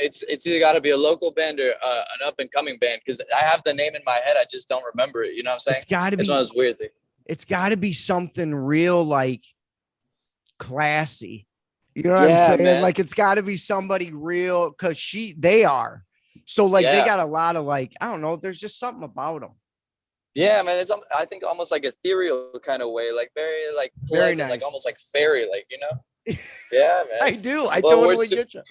it's either got to be a local band or an up and coming band, because I have the name in my head, I just don't remember it. You know what I'm saying? It's got to It's one of be. those weird things. It's got to be something real, like classy. You know what I'm Yeah, saying? man. Like it's got to be somebody real, because they are. So like they Yeah. got a lot of like, I don't know. There's just something about them. Yeah, man. It's I think almost like ethereal kind of way, like very like Very pleasant, like nice. almost like fairy, like, you know. Yeah, I man. do. I Well, totally get you.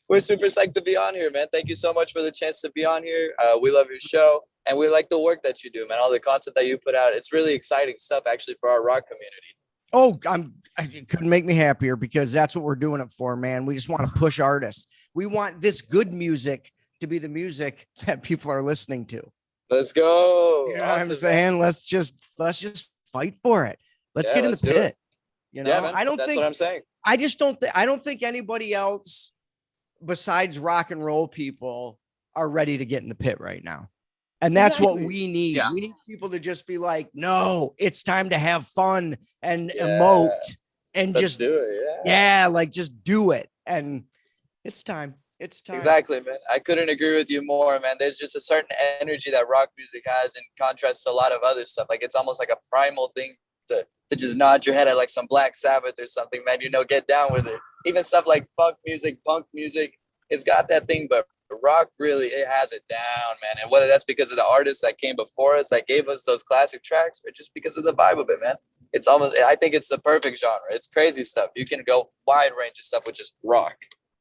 we're super psyched to be on here, man. Thank you so much for the chance to be on here. We love your show, and we like the work that you do, man. All the content that you put out, it's really exciting stuff, actually, for our rock community. Oh, it couldn't make me happier, because that's what we're doing it for, man. We just want to push artists. We want this good music to be the music that people are listening to. Let's go. You know Awesome, what I'm saying? man. Let's just fight for it. Let's get in the pit. You know, Yeah, man. I don't That's think what I'm saying. I just don't I don't think anybody else besides rock and roll people are ready to get in the pit right now. And that's what we need. Yeah. We need people to just be like, no, it's time to have fun and Yeah. emote and Let's just do it. Yeah. yeah, like just do it. And it's time. It's time. Exactly, man. I couldn't agree with you more, man. There's just a certain energy that rock music has in contrast to a lot of other stuff. Like it's almost like a primal thing to just nod your head at like some Black Sabbath or something, man. You know, get down with it. Even stuff like funk music, punk music, it's got that thing, but rock really, it has it down, man. And whether that's because of the artists that came before us that gave us those classic tracks, or just because of the vibe of it, man. It's almost, I think it's the perfect genre. It's crazy stuff. You can go wide range of stuff with just rock.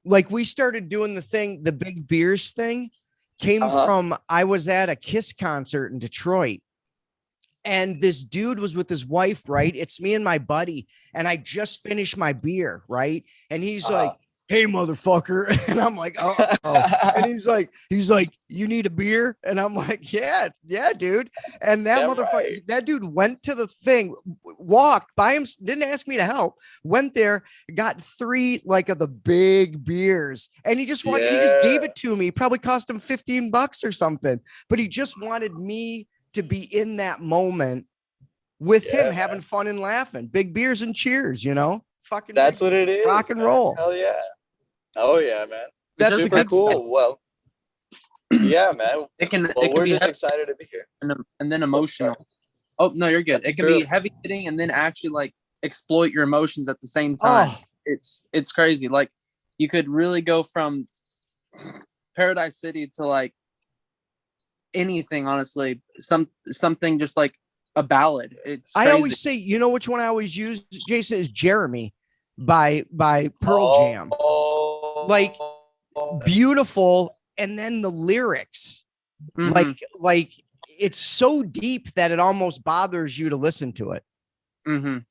Like we started doing the Big Beers thing came from, I was at a Kiss concert in Detroit, and this dude was with his wife, right? It's me and my buddy, and I just finished my beer, right? And he's like, hey, motherfucker. And I'm like, oh. And he's like, you need a beer? And I'm like, yeah, dude. And that motherfucker, that dude went to the thing, walked by him, didn't ask me to help, went there, got 3 like of the big beers. And he just he just gave it to me. Probably cost him $15 or something. But he just wanted me to be in that moment with him, having fun and laughing. Big beers and cheers, you know? Fucking that's what it is. Rock and roll. Hell yeah. Oh yeah, man. That's super cool. Well, yeah, man. We're just excited to be here. And then emotional. Oh no, you're good. It can be heavy hitting and then actually like exploit your emotions at the same time. Oh. It's crazy. Like you could really go from Paradise City to like anything, honestly. Something just like a ballad. It's crazy. I always say, you know which one I always use, Jason, is Jeremy by Pearl Jam. Like beautiful, and then the lyrics, like it's so deep that it almost bothers you to listen to it. You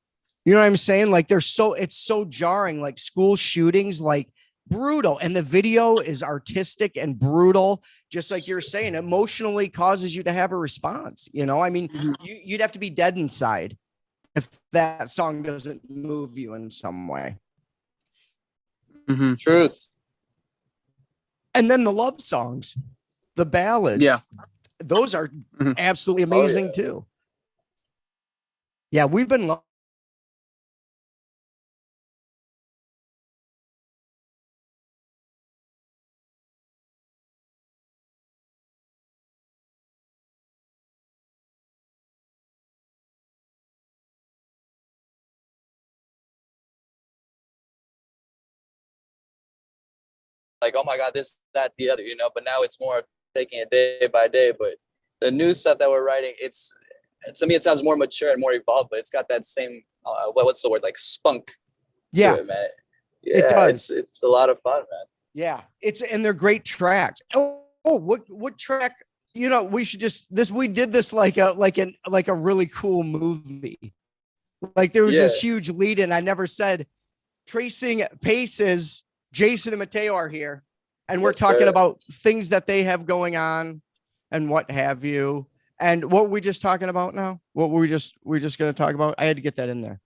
know what I'm saying? Like it's so jarring. Like school shootings, like brutal, and the video is artistic and brutal, just like you're saying, emotionally causes you to have a response. You know, I mean, you'd have to be dead inside if that song doesn't move you in some way. Truth. And then the love songs, the ballads, those are absolutely amazing too. Yeah, we've been like, oh my God, this, that, the other, you know, but now it's more taking it day by day. But the new stuff that we're writing, to me, it sounds more mature and more evolved, but it's got that same, what's the word? Like spunk to it, man. Yeah, it does. It's a lot of fun, man. Yeah, and they're great tracks. What track? You know, we should we did this like a really cool movie. Like there was this huge lead in. I never said Tracing Paces. Jason and Mateo are here, and we're talking about things that they have going on and what have you. And what were we just talking about now? What were we just going to talk about? I had to get that in there.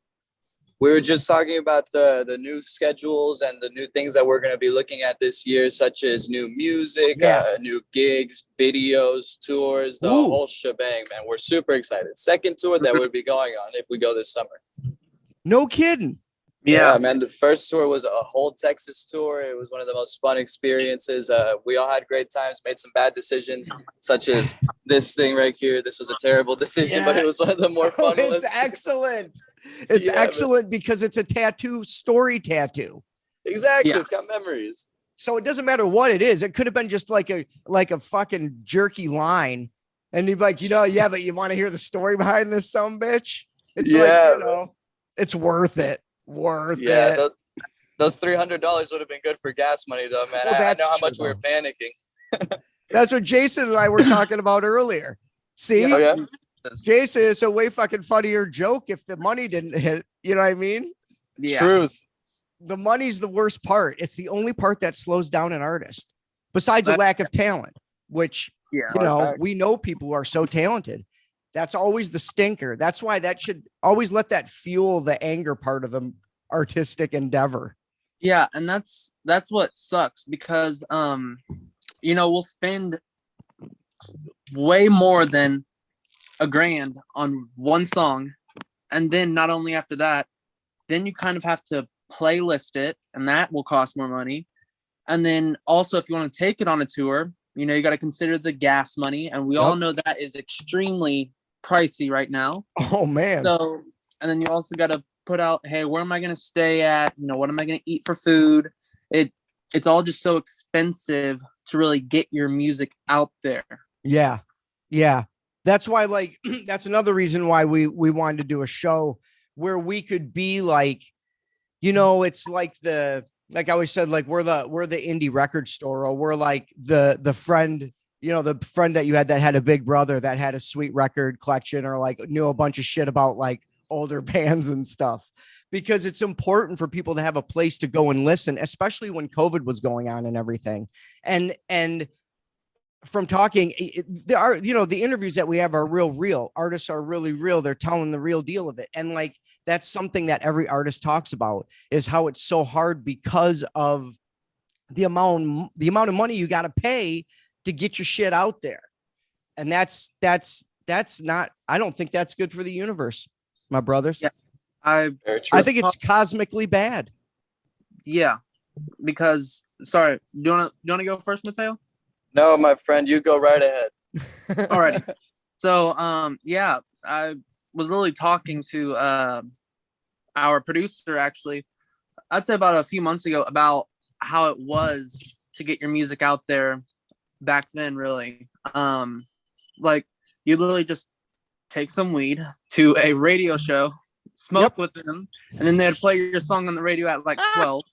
We were just talking about the new schedules and the new things that we're going to be looking at this year, such as new music, new gigs, videos, tours, the whole shebang, man. We're super excited. Second tour that we'll be going on if we go this summer. No kidding. Yeah, man. The first tour was a whole Texas tour. It was one of the most fun experiences. We all had great times, made some bad decisions, such as this thing right here. This was a terrible decision, but Yeah. it was one of the more Oh, fun it's ones. excellent. It's Yeah, man. excellent because it's a tattoo, story tattoo. Exactly. Yeah. It's got memories. So it doesn't matter what it is. It could have been just like a fucking jerky line. And you'd be like, yeah, but you want to hear the story behind this some bitch? It's Yeah, like, it's worth it. Worth Yeah, it. those $300 would have been good for gas money, though, man. Well, I that's know how true, much we were though. panicking. That's what Jason and I were talking about earlier. See, Oh, yeah? Jason, it's a way fucking funnier joke if the money didn't hit. You know what I mean? Yeah. Truth. The money's the worst part. It's the only part that slows down an artist, besides a lack of talent, which, Yeah. we know people who are so talented. That's always the stinker. That's why that should always let that fuel the anger part of the artistic endeavor. Yeah, and that's what sucks because we'll spend way more than $1,000 on one song, and then not only after that, then you kind of have to playlist it, and that will cost more money. And then also, if you want to take it on a tour, you got to consider the gas money, and we all know that is extremely pricey right now. Oh man. So, and then you also got to put out, hey, where am I going to stay at? What am I going to eat for food? It's all just so expensive to really get your music out there. Yeah. Yeah. That's why, that's another reason why we wanted to do a show where we could be like, it's like like I always said, like we're the indie record store, or we're like the friend, the friend that you had that had a big brother that had a sweet record collection, or like knew a bunch of shit about like older bands and stuff, because it's important for people to have a place to go and listen, especially when COVID was going on and everything. And from talking, there are, the interviews that we have are real. Artists are really real. They're telling the real deal of it. And like, that's something that every artist talks about, is how it's so hard because of the amount of money you got to pay to get your shit out there. And that's not, I don't think that's good for the universe, my brothers. Yeah, I think it's cosmically bad. Yeah, because sorry, do you want to go first, Mateo? No, my friend, you go right ahead. Alrighty. So, I was literally talking to our producer, actually, I'd say about a few months ago, about how it was to get your music out there back then, really. Like, you literally just take some weed to a radio show, smoke with them, and then they'd play your song on the radio at like 12.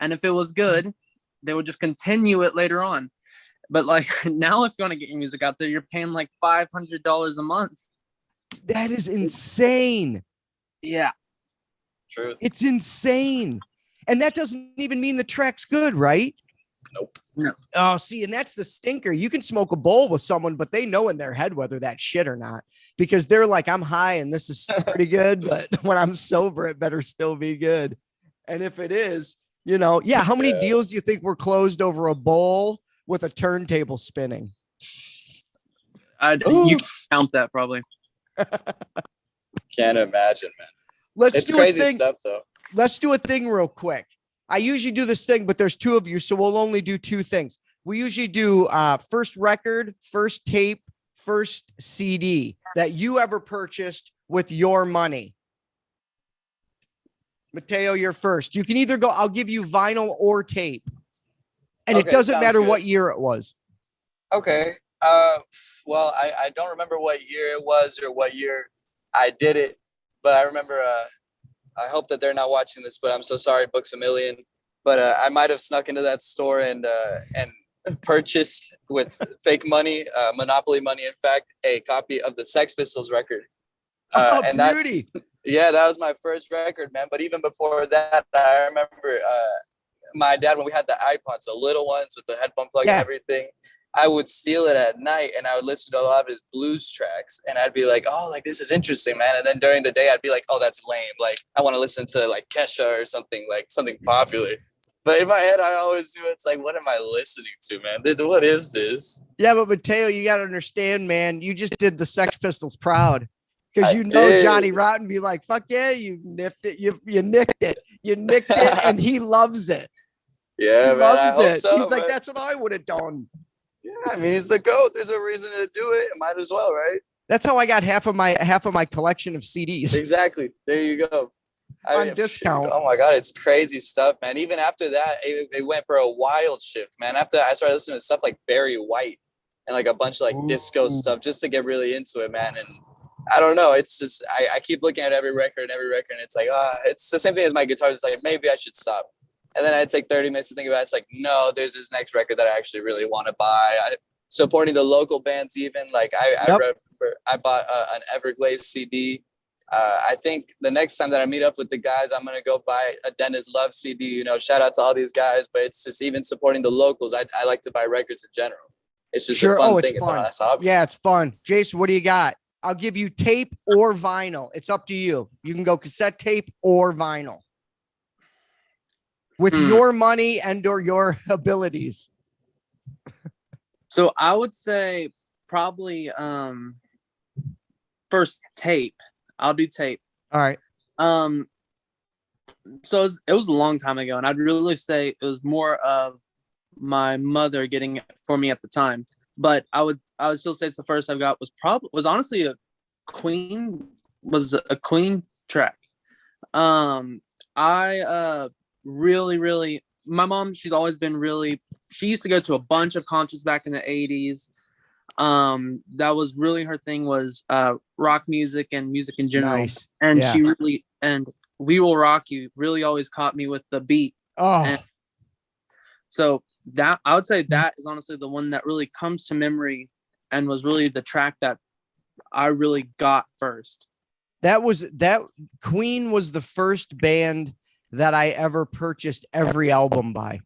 And if it was good, they would just continue it later on. But like now, if you want to get your music out there, you're paying like $500 a month. That is insane. Yeah. Truth. It's insane. And that doesn't even mean the track's good, right? Nope. No. Oh, see, and that's the stinker. You can smoke a bowl with someone, but they know in their head whether that's shit or not, because they're like, I'm high and this is pretty good, but when I'm sober, it better still be good. And if it is, how many deals do you think were closed over a bowl with a turntable spinning? You can count that probably. Can't imagine, man. It's crazy stuff, though. Let's do a thing real quick. I usually do this thing, but there's two of you, so we'll only do two things. We usually do first record, first tape, first CD that you ever purchased with your money. Mateo, you're first. You can either go, I'll give you vinyl or tape. And it doesn't matter what year it was. Okay. Well, I don't remember what year it was or what year I did it, but I remember, I hope that they're not watching this, but I'm so sorry, Books A Million. But I might have snuck into that store and purchased with fake money, Monopoly money, in fact, a copy of the Sex Pistols record. And beauty. That was my first record, man. But even before that, I remember my dad, when we had the iPods, the little ones with the headphone plug and everything, I would steal it at night and I would listen to a lot of his blues tracks and I'd be like, oh, like this is interesting, man. And then during the day, I'd be like, oh, that's lame. Like I want to listen to like Kesha or something, like something popular. But in my head, I always do. It's like, what am I listening to, man? What is this? Yeah, but Mateo, you got to understand, man. You just did the Sex Pistols proud. Because I you know did. Johnny Rotten be like, fuck yeah, you nicked it. You nicked it. You nicked it, and he loves it. Yeah, He man. I loves hope it. so. He's like, Man. that's what I would have done. Yeah, I mean, he's the GOAT. There's a reason to do it. Might as well, right? That's how I got half of my collection of CDs Exactly. There you go. on discount. Oh my God, it's crazy stuff, man. Even after that, it went for a wild shift, man. After I started listening to stuff like Barry White and like a bunch of like disco Ooh. stuff just to get really into it, man. And I don't know. It's just I keep looking at every record, and it's like, it's the same thing as my guitar. It's like maybe I should stop. And then I take 30 minutes to think about it. It's like, no, there's this next record that I actually really want to buy. Supporting the local bands, even like I bought an Everglades CD. I think the next time that I meet up with the guys, I'm gonna go buy a Dennis Love CD. You know, shout out to all these guys, but it's just even supporting the locals. I like to buy records in general. It's just a fun thing. It's fun. It's a hobby. Yeah, it's fun. Jason, what do you got? I'll give you tape or vinyl. It's up to you. You can go cassette tape or vinyl with your money and or your abilities. So I would say probably first tape. I'll do tape. All right. So it was a long time ago, and I'd really say it was more of my mother getting it for me at the time. But I would still say it's the first I got was honestly a Queen track. I really my mom, she's always been she used to go to a bunch of concerts back in the 80s. That was really her thing, was rock music and music in general. Nice. And she really, and We Will Rock You really always caught me with the beat. And so that, I would say that is honestly the one that really comes to memory and was really the track that I really got first. That Queen was the first band that I ever purchased every album by.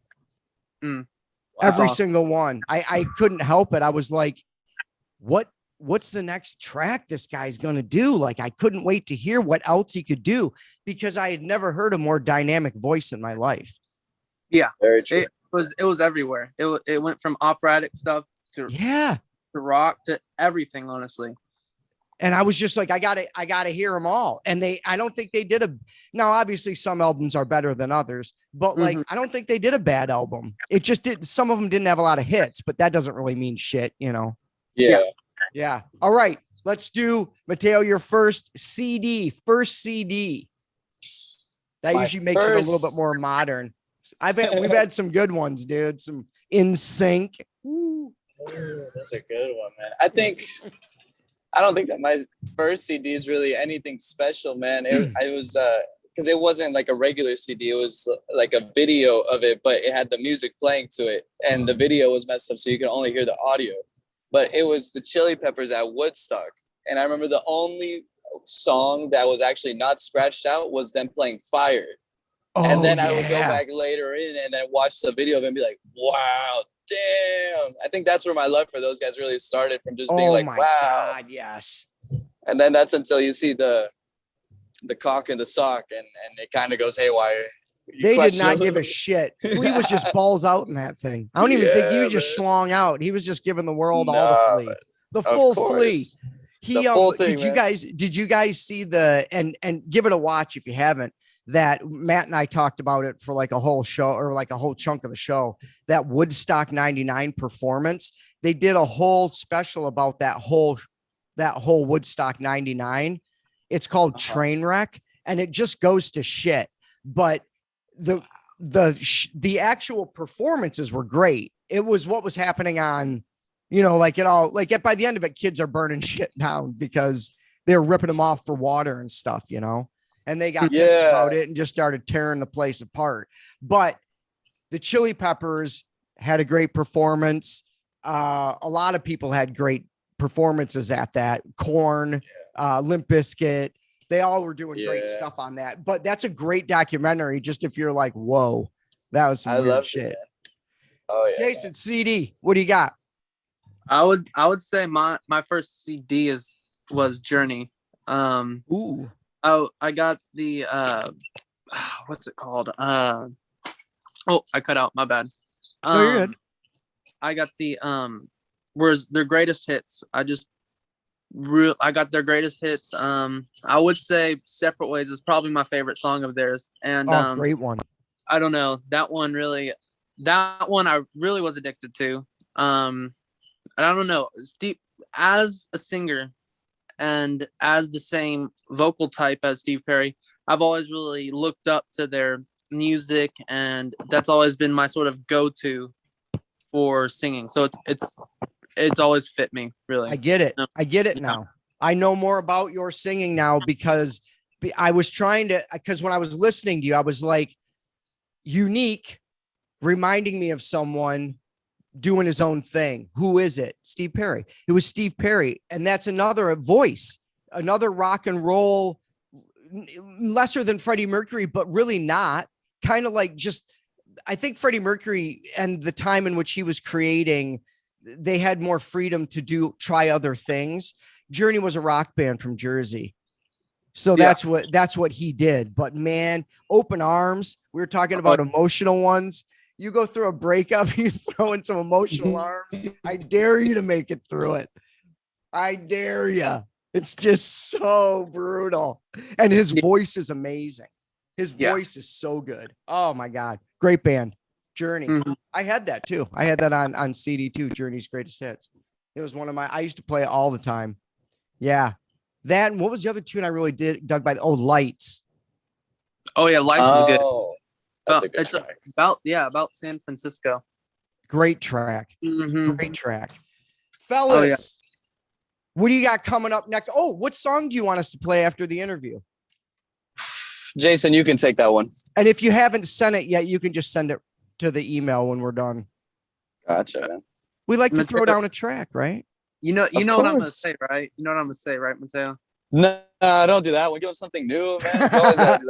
Every single one. I couldn't help it. I was like, what's the next track this guy's gonna do? Like, I couldn't wait to hear what else he could do, because I had never heard a more dynamic voice in my life. Yeah, very true. It was everywhere. It went from operatic stuff to rock to everything, honestly. And I was just like, I gotta hear them all. And I don't think they did now obviously some albums are better than others, but like, I don't think they did a bad album. It just some of them didn't have a lot of hits, but that doesn't really mean shit, you know? Yeah. All right. Let's do, Mateo, your first CD. That usually makes it a little bit more modern. We've had some good ones, dude. Some In Sync. Ooh, that's a good one, man. I don't think that my first CD is really anything special, man. It was because it wasn't like a regular CD. It was like a video of it, but it had the music playing to it, and the video was messed up, so you could only hear the audio. But it was the Chili Peppers at Woodstock, and I remember the only song that was actually not scratched out was them playing Fire. And then I would go back later in and then watch the video of it and be like, wow, damn. I think that's where my love for those guys really started, from just being like, wow. God, yes. And then that's until you see the cock and the sock, and it kind of goes haywire. They did not give a shit. Flea was just balls out in that thing. I don't even think he was just schlong out. He was just giving the world all the Flea. The full Flea. Did you guys see and give it a watch if you haven't, that Matt and I talked about it for like a whole show, or like a whole chunk of the show, that Woodstock 99 performance. They did a whole special about that whole Woodstock 99. It's called Trainwreck, and it just goes to shit. But the actual performances were great. It was what was happening on, by the end of it, kids are burning shit down because they're ripping them off for water and stuff, and they got pissed about it and just started tearing the place apart. But the Chili Peppers had a great performance. A lot of people had great performances at that. Korn, Limp Bizkit, they all were doing great stuff on that. But that's a great documentary, just if you're like, whoa, that was some weird shit. Oh yeah. Jason, CD, what do you got? I would say my first CD was Journey. Ooh. I got the what's it called? I cut out, my bad. You're good. I got the where's their greatest hits. I just I got their greatest hits. I would say "Separate Ways" is probably my favorite song of theirs, and Oh, great one. I don't know, that one I really was addicted to. And I don't know, Steve, as a singer and as the same vocal type as Steve Perry, I've always really looked up to their music, and that's always been my sort of go-to for singing. So it's always fit me, really. I get it. I get it Yeah. now. I know more about your singing now because I was trying to, because when I was listening to you, I was like, unique, reminding me of someone doing his own thing. Who is it? Steve Perry. It was Steve Perry. And that's another voice, another rock and roll, lesser than Freddie Mercury, but really not. Kind of like just, I think Freddie Mercury and the time in which he was creating, they had more freedom to try other things. Journey was a rock band from Jersey. So Yeah. that's what he did. But man, Open Arms, we were talking about emotional ones. You go through a breakup, you throw in some emotional arms. I dare you to make it through it. I dare you. It's just so brutal. And his voice is amazing. His voice is so good. Oh my God. Great band. Journey. Mhm. I had that too. I had that on CD too. Journey's Greatest Hits. It was one of I used to play it all the time. Yeah. That, and what was the other tune I really dug by? Lights. Oh yeah, "Lights" is good. Oh, that's a good It's track. about San Francisco. Great track. Mhm. Great track. Fellas, Oh, yeah. what do you got coming up next? Oh, what song do you want us to play after the interview? Jason, you can take that one. And if you haven't sent it yet, you can just send it to the email when we're done. Gotcha, man. We like to Mateo- throw down a track, right? You know Of what I'm gonna course. say, right? You know what I'm gonna say, right, Mateo? No, don't do that one. Give him something new, man. You always gotta do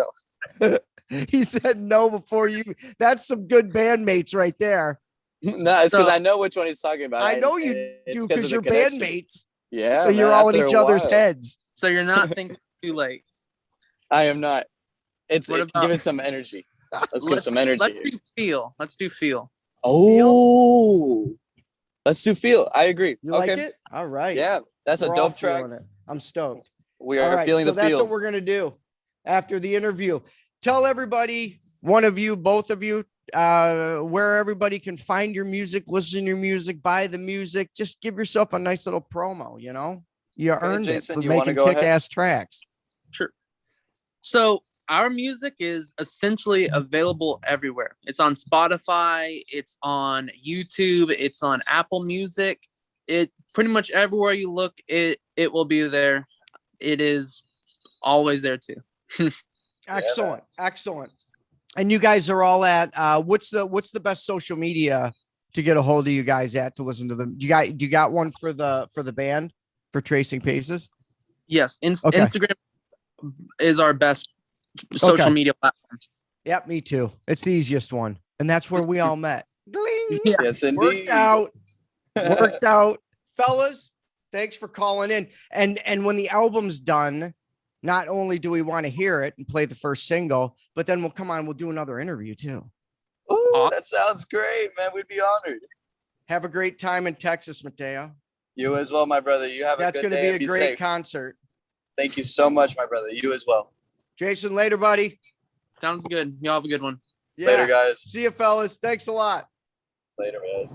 that one. He said no before you. That's some good bandmates right there. No, it's because So- I know which one he's talking about. I know and you it's do 'cause because of you're the connection. bandmates. Yeah, So man, you're all in after each a other's while. heads. So you're not thinking too late. I am not. What about- Give it some energy. Let's give some energy. Let's here. do feel. Let's do feel. Oh, let's do feel. I agree. You okay. like it? All right. Yeah, that's We're a all dope track. feeling it. I'm stoked. We All are right, feeling so the that's feel. what we're gonna do after the interview. Tell everybody, one of you, both of you, where everybody can find your music, listen to your music, buy the music. Just give yourself a nice little promo. You know, you earned Jason, it for you wanna making go ahead? kick-ass tracks. Sure. So our music is essentially available everywhere. It's on Spotify, it's on YouTube, it's on Apple Music. It pretty much everywhere you look, it will be there. It is always there too. Excellent, excellent. And you guys are all at what's the best social media to get a hold of you guys at to listen to them? Do you got one for the band for Tracing Paces? Yes, Okay. Instagram is our best social Okay. media platform. Yep, me too. It's the easiest one, and that's where we all met. Ding! Yeah. Yes, indeed. Worked out. Worked out, fellas. Thanks for calling in. And when the album's done, not only do we want to hear it and play the first single, but then we'll do another interview too. Ooh, that sounds great, man. We'd be honored. Have a great time in Texas, Mateo. You as well, my brother. You have That's a going good to day. be and a great safe. concert. Thank you so much, my brother. You as well. Jason, later, buddy. Sounds good. Y'all have a good one. Yeah. Later, guys. See you, fellas. Thanks a lot. Later, guys.